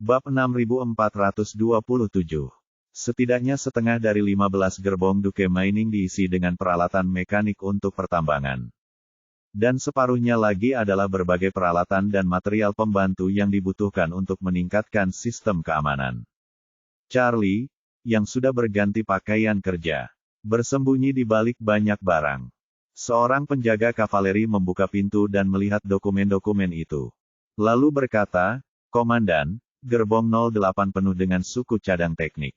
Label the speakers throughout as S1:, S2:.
S1: Bab 6427. Setidaknya setengah dari 15 gerbong Duke Mining diisi dengan peralatan mekanik untuk pertambangan. Dan separuhnya lagi adalah berbagai peralatan dan material pembantu yang dibutuhkan untuk meningkatkan sistem keamanan. Charlie, yang sudah berganti pakaian kerja, bersembunyi di balik banyak barang. Seorang penjaga kavaleri membuka pintu dan melihat dokumen-dokumen itu. Lalu berkata, "Komandan, gerbong 08 penuh dengan suku cadang teknik."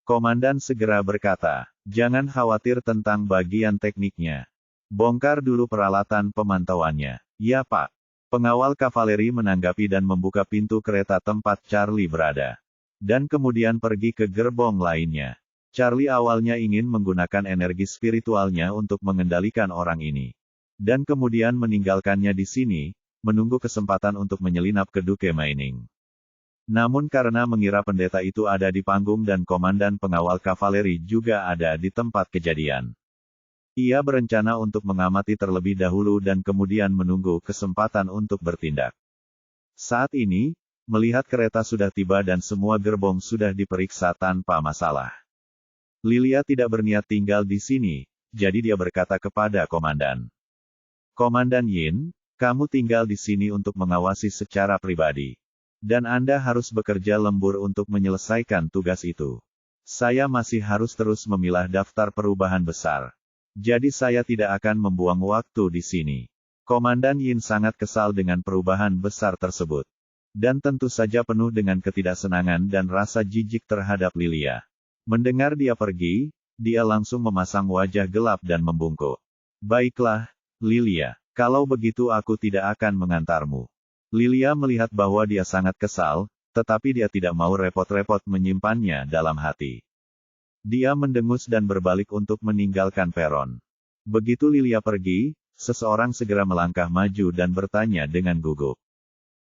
S1: Komandan segera berkata, "Jangan khawatir tentang bagian tekniknya. Bongkar dulu peralatan pemantauannya." "Ya Pak." Pengawal kavaleri menanggapi dan membuka pintu kereta tempat Charlie berada. Dan kemudian pergi ke gerbong lainnya. Charlie awalnya ingin menggunakan energi spiritualnya untuk mengendalikan orang ini. Dan kemudian meninggalkannya di sini, menunggu kesempatan untuk menyelinap ke Duke Mining. Namun karena mengira pendeta itu ada di panggung dan komandan pengawal kavaleri juga ada di tempat kejadian, ia berencana untuk mengamati terlebih dahulu dan kemudian menunggu kesempatan untuk bertindak. Saat ini, melihat kereta sudah tiba dan semua gerbong sudah diperiksa tanpa masalah, Lilia tidak berniat tinggal di sini, jadi dia berkata kepada komandan, "Komandan Yin, kamu tinggal di sini untuk mengawasi secara pribadi. Dan Anda harus bekerja lembur untuk menyelesaikan tugas itu. Saya masih harus terus memilah daftar perubahan besar. Jadi saya tidak akan membuang waktu di sini." Komandan Yin sangat kesal dengan perubahan besar tersebut. Dan tentu saja penuh dengan ketidaksenangan dan rasa jijik terhadap Lilia. Mendengar dia pergi, dia langsung memasang wajah gelap dan membungkuk. "Baiklah, Lilia, kalau begitu aku tidak akan mengantarmu." Lilia melihat bahwa dia sangat kesal, tetapi dia tidak mau repot-repot menyimpannya dalam hati. Dia mendengus dan berbalik untuk meninggalkan peron. Begitu Lilia pergi, seseorang segera melangkah maju dan bertanya dengan gugup,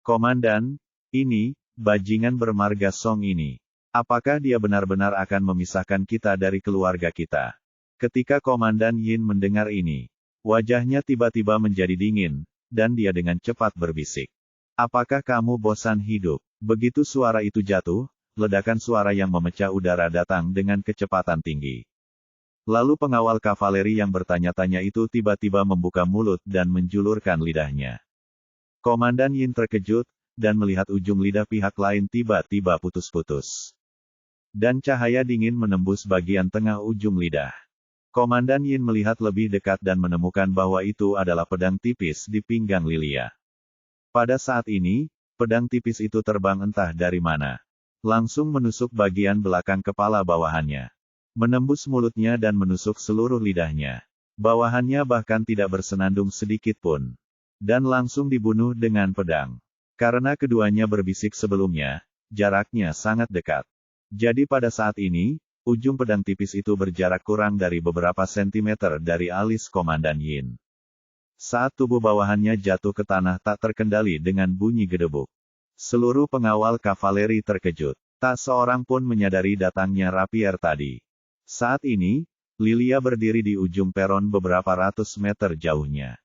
S1: "Komandan, ini, bajingan bermarga Song ini. Apakah dia benar-benar akan memisahkan kita dari keluarga kita?" Ketika Komandan Yin mendengar ini, wajahnya tiba-tiba menjadi dingin, dan dia dengan cepat berbisik, "Apakah kamu bosan hidup?" Begitu suara itu jatuh, ledakan suara yang memecah udara datang dengan kecepatan tinggi. Lalu pengawal kavaleri yang bertanya-tanya itu tiba-tiba membuka mulut dan menjulurkan lidahnya. Komandan Yin terkejut, dan melihat ujung lidah pihak lain tiba-tiba putus-putus. Dan cahaya dingin menembus bagian tengah ujung lidah. Komandan Yin melihat lebih dekat dan menemukan bahwa itu adalah pedang tipis di pinggang Lilia. Pada saat ini, pedang tipis itu terbang entah dari mana. Langsung menusuk bagian belakang kepala bawahannya. Menembus mulutnya dan menusuk seluruh lidahnya. Bawahannya bahkan tidak bersenandung sedikit pun. Dan langsung dibunuh dengan pedang. Karena keduanya berbisik sebelumnya, jaraknya sangat dekat. Jadi pada saat ini, ujung pedang tipis itu berjarak kurang dari beberapa sentimeter dari alis Komandan Yin. Saat tubuh bawahannya jatuh ke tanah tak terkendali dengan bunyi gedebuk. Seluruh pengawal kavaleri terkejut. Tak seorang pun menyadari datangnya rapier tadi. Saat ini, Lilia berdiri di ujung peron beberapa ratus meter jauhnya.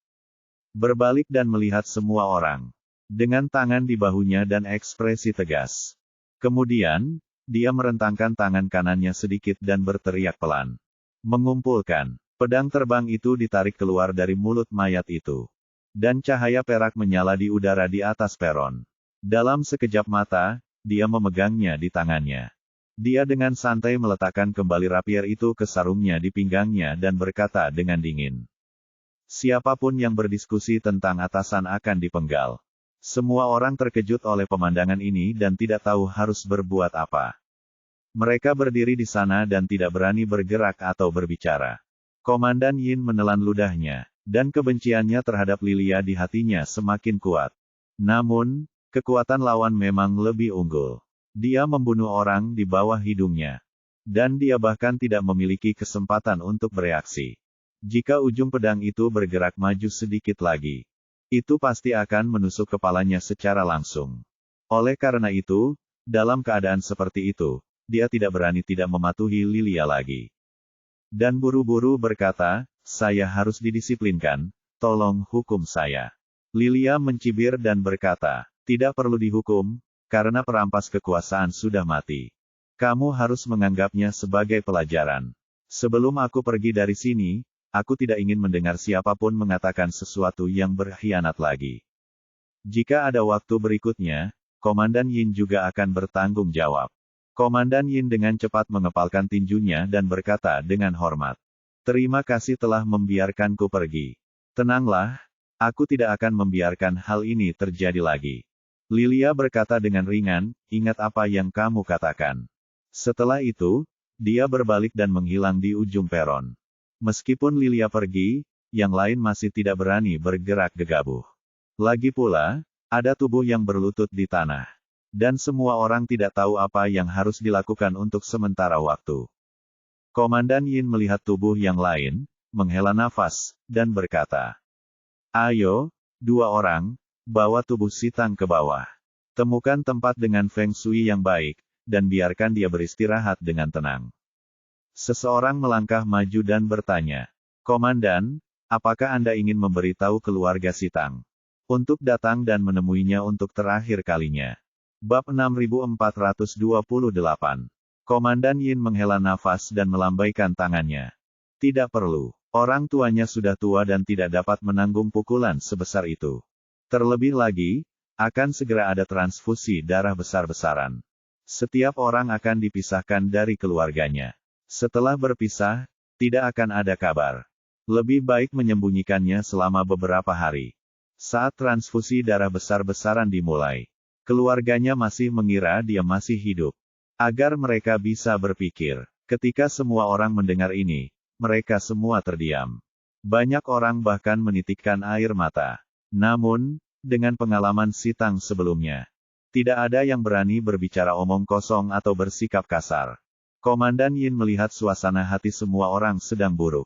S1: Berbalik dan melihat semua orang. Dengan tangan di bahunya dan ekspresi tegas. Kemudian, dia merentangkan tangan kanannya sedikit dan berteriak pelan. Mengumpulkan. Pedang terbang itu ditarik keluar dari mulut mayat itu. Dan cahaya perak menyala di udara di atas peron. Dalam sekejap mata, dia memegangnya di tangannya. Dia dengan santai meletakkan kembali rapier itu ke sarungnya di pinggangnya dan berkata dengan dingin, "Siapapun yang berdiskusi tentang atasan akan dipenggal." Semua orang terkejut oleh pemandangan ini dan tidak tahu harus berbuat apa. Mereka berdiri di sana dan tidak berani bergerak atau berbicara. Komandan Yin menelan ludahnya, dan kebenciannya terhadap Lilia di hatinya semakin kuat. Namun, kekuatan lawan memang lebih unggul. Dia membunuh orang di bawah hidungnya. Dan dia bahkan tidak memiliki kesempatan untuk bereaksi. Jika ujung pedang itu bergerak maju sedikit lagi, itu pasti akan menusuk kepalanya secara langsung. Oleh karena itu, dalam keadaan seperti itu, dia tidak berani tidak mematuhi Lilia lagi. Dan buru-buru berkata, "Saya harus didisiplinkan, tolong hukum saya." Lilia mencibir dan berkata, "Tidak perlu dihukum, karena perampas kekuasaan sudah mati. Kamu harus menganggapnya sebagai pelajaran. Sebelum aku pergi dari sini, aku tidak ingin mendengar siapapun mengatakan sesuatu yang berkhianat lagi. Jika ada waktu berikutnya, Komandan Yin juga akan bertanggung jawab. Komandan Yin dengan cepat mengepalkan tinjunya dan berkata dengan hormat. Terima kasih telah membiarkanku pergi. Tenanglah, aku tidak akan membiarkan hal ini terjadi lagi. Lilia berkata dengan ringan, ingat apa yang kamu katakan. Setelah itu, dia berbalik dan menghilang di ujung peron. Meskipun Lilia pergi, yang lain masih tidak berani bergerak gegabah. Lagi pula, ada tubuh yang berlutut di tanah. Dan semua orang tidak tahu apa yang harus dilakukan untuk sementara waktu. Komandan Yin melihat tubuh yang lain, menghela nafas, dan berkata, ayo, 2 orang, bawa tubuh si Tang ke bawah. Temukan tempat dengan feng shui yang baik, dan biarkan dia beristirahat dengan tenang. Seseorang melangkah maju dan bertanya, Komandan, apakah Anda ingin memberitahu keluarga si Tang untuk datang dan menemuinya untuk terakhir kalinya? Bab 6428. Komandan Yin menghela nafas dan melambaikan tangannya. Tidak perlu. Orang tuanya sudah tua dan tidak dapat menanggung pukulan sebesar itu. Terlebih lagi, akan segera ada transfusi darah besar-besaran. Setiap orang akan dipisahkan dari keluarganya. Setelah berpisah, tidak akan ada kabar. Lebih baik menyembunyikannya selama beberapa hari. Saat transfusi darah besar-besaran dimulai, keluarganya masih mengira dia masih hidup. Agar mereka bisa berpikir. Ketika semua orang mendengar ini, mereka semua terdiam. Banyak orang bahkan menitikkan air mata. Namun, dengan pengalaman si Tang sebelumnya, tidak ada yang berani berbicara omong kosong atau bersikap kasar. Komandan Yin melihat suasana hati semua orang sedang buruk.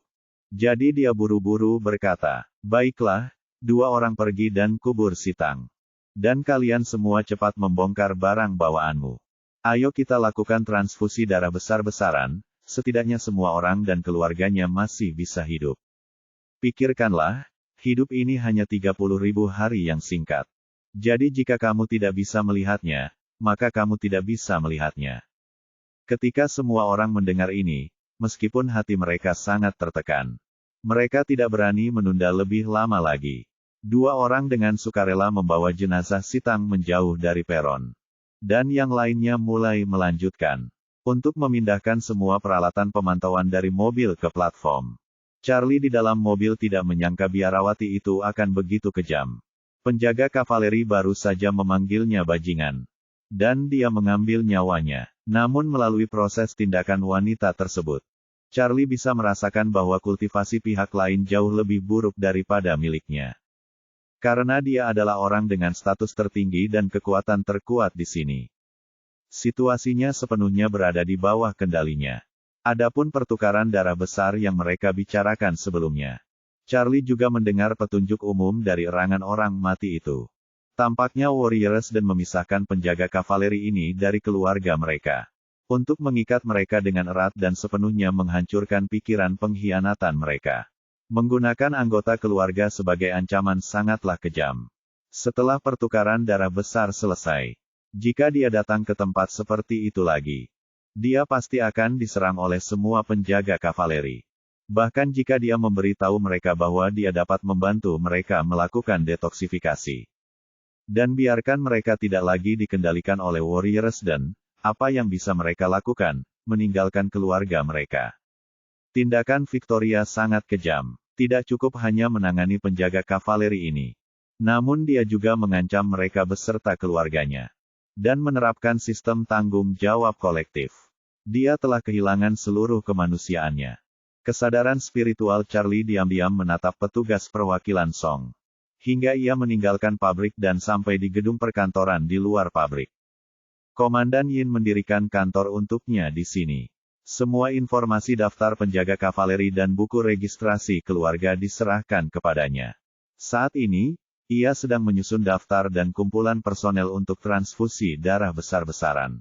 S1: Jadi dia buru-buru berkata, baiklah, 2 orang pergi dan kubur si Tang. Dan kalian semua cepat membongkar barang bawaanmu. Ayo kita lakukan transfusi darah besar-besaran, setidaknya semua orang dan keluarganya masih bisa hidup. Pikirkanlah, hidup ini hanya 30.000 hari yang singkat. Jadi jika kamu tidak bisa melihatnya, maka kamu tidak bisa melihatnya. Ketika semua orang mendengar ini, meskipun hati mereka sangat tertekan, mereka tidak berani menunda lebih lama lagi. 2 orang dengan sukarela membawa jenazah si Tang menjauh dari peron. Dan yang lainnya mulai melanjutkan. Untuk memindahkan semua peralatan pemantauan dari mobil ke platform. Charlie di dalam mobil tidak menyangka biarawati itu akan begitu kejam. Penjaga kavaleri baru saja memanggilnya bajingan. Dan dia mengambil nyawanya. Namun melalui proses tindakan wanita tersebut, Charlie bisa merasakan bahwa kultivasi pihak lain jauh lebih buruk daripada miliknya. Karena dia adalah orang dengan status tertinggi dan kekuatan terkuat di sini. Situasinya sepenuhnya berada di bawah kendalinya. Adapun pertukaran darah besar yang mereka bicarakan sebelumnya. Charlie juga mendengar petunjuk umum dari erangan orang mati itu. Tampaknya Warriors dan memisahkan penjaga kavaleri ini dari keluarga mereka. Untuk mengikat mereka dengan erat dan sepenuhnya menghancurkan pikiran pengkhianatan mereka. Menggunakan anggota keluarga sebagai ancaman sangatlah kejam. Setelah pertukaran darah besar selesai, jika dia datang ke tempat seperti itu lagi, dia pasti akan diserang oleh semua penjaga kavaleri. Bahkan jika dia memberitahu mereka bahwa dia dapat membantu mereka melakukan detoksifikasi. Dan biarkan mereka tidak lagi dikendalikan oleh Warriors dan, apa yang bisa mereka lakukan, meninggalkan keluarga mereka. Tindakan Victoria sangat kejam. Tidak cukup hanya menangani penjaga kavaleri ini. Namun dia juga mengancam mereka beserta keluarganya. Dan menerapkan sistem tanggung jawab kolektif. Dia telah kehilangan seluruh kemanusiaannya. Kesadaran spiritual Charlie diam-diam menatap petugas perwakilan Song. Hingga ia meninggalkan pabrik dan sampai di gedung perkantoran di luar pabrik. Komandan Yin mendirikan kantor untuknya di sini. Semua informasi daftar penjaga kavaleri dan buku registrasi keluarga diserahkan kepadanya. Saat ini, ia sedang menyusun daftar dan kumpulan personel untuk transfusi darah besar-besaran.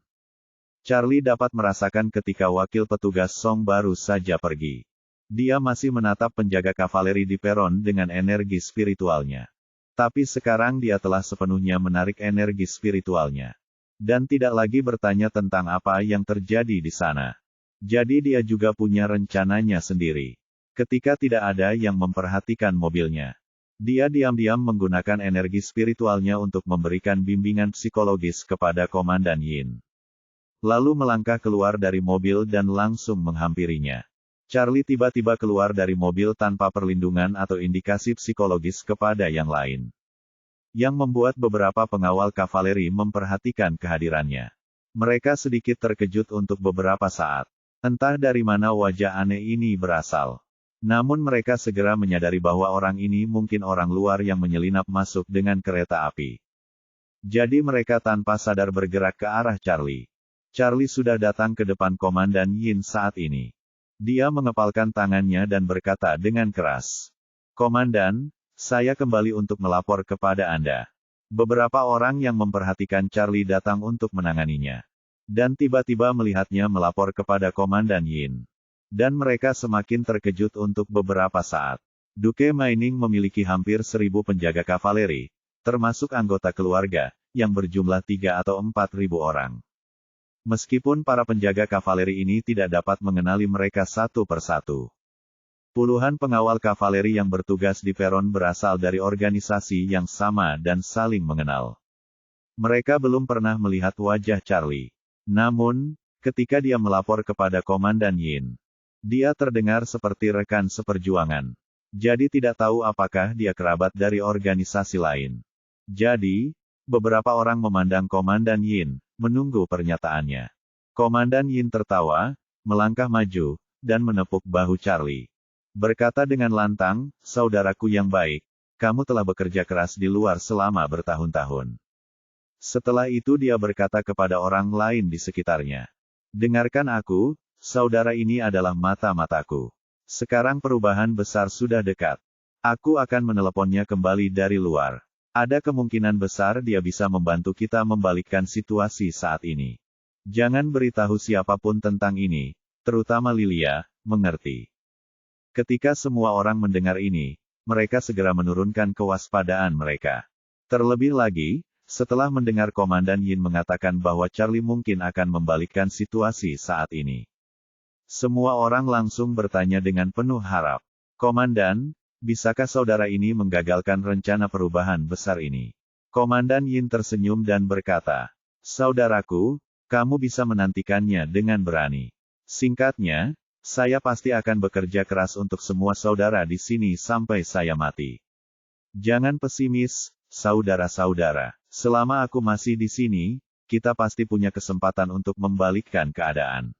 S1: Charlie dapat merasakan ketika wakil petugas Song baru saja pergi. Dia masih menatap penjaga kavaleri di peron dengan energi spiritualnya. Tapi sekarang dia telah sepenuhnya menarik energi spiritualnya. Dan tidak lagi bertanya tentang apa yang terjadi di sana. Jadi dia juga punya rencananya sendiri. Ketika tidak ada yang memperhatikan mobilnya, dia diam-diam menggunakan energi spiritualnya untuk memberikan bimbingan psikologis kepada Komandan Yin. Lalu melangkah keluar dari mobil dan langsung menghampirinya. Charlie tiba-tiba keluar dari mobil tanpa perlindungan atau indikasi psikologis kepada yang lain, yang membuat beberapa pengawal kavaleri memperhatikan kehadirannya. Mereka sedikit terkejut untuk beberapa saat. Entah dari mana wajah aneh ini berasal. Namun mereka segera menyadari bahwa orang ini mungkin orang luar yang menyelinap masuk dengan kereta api. Jadi mereka tanpa sadar bergerak ke arah Charlie. Charlie sudah datang ke depan Komandan Yin saat ini. Dia mengepalkan tangannya dan berkata dengan keras, "Komandan, saya kembali untuk melapor kepada Anda." Beberapa orang yang memperhatikan Charlie datang untuk menanganinya. Dan tiba-tiba melihatnya melapor kepada Komandan Yin. Dan mereka semakin terkejut untuk beberapa saat. Duke Mining memiliki hampir 1.000 penjaga kavaleri, termasuk anggota keluarga, yang berjumlah 3 atau 4.000 orang. Meskipun para penjaga kavaleri ini tidak dapat mengenali mereka satu persatu. Puluhan pengawal kavaleri yang bertugas di peron berasal dari organisasi yang sama dan saling mengenal. Mereka belum pernah melihat wajah Charlie. Namun, ketika dia melapor kepada Komandan Yin, dia terdengar seperti rekan seperjuangan. Jadi tidak tahu apakah dia kerabat dari organisasi lain. Jadi, beberapa orang memandang Komandan Yin, menunggu pernyataannya. Komandan Yin tertawa, melangkah maju, dan menepuk bahu Charlie. Berkata dengan lantang, "Saudaraku yang baik, kamu telah bekerja keras di luar selama bertahun-tahun." Setelah itu dia berkata kepada orang lain di sekitarnya, "Dengarkan aku, saudara ini adalah mata-mataku. Sekarang perubahan besar sudah dekat. Aku akan meneleponnya kembali dari luar. Ada kemungkinan besar dia bisa membantu kita membalikkan situasi saat ini. Jangan beritahu siapapun tentang ini, terutama Lilia, mengerti?" Ketika semua orang mendengar ini, mereka segera menurunkan kewaspadaan mereka. Terlebih lagi, setelah mendengar Komandan Yin mengatakan bahwa Charlie mungkin akan membalikkan situasi saat ini. Semua orang langsung bertanya dengan penuh harap, "Komandan, bisakah saudara ini menggagalkan rencana perubahan besar ini?" Komandan Yin tersenyum dan berkata, "Saudaraku, kamu bisa menantikannya dengan berani. Singkatnya, saya pasti akan bekerja keras untuk semua saudara di sini sampai saya mati. Jangan pesimis, saudara-saudara. Selama aku masih di sini, kita pasti punya kesempatan untuk membalikkan keadaan."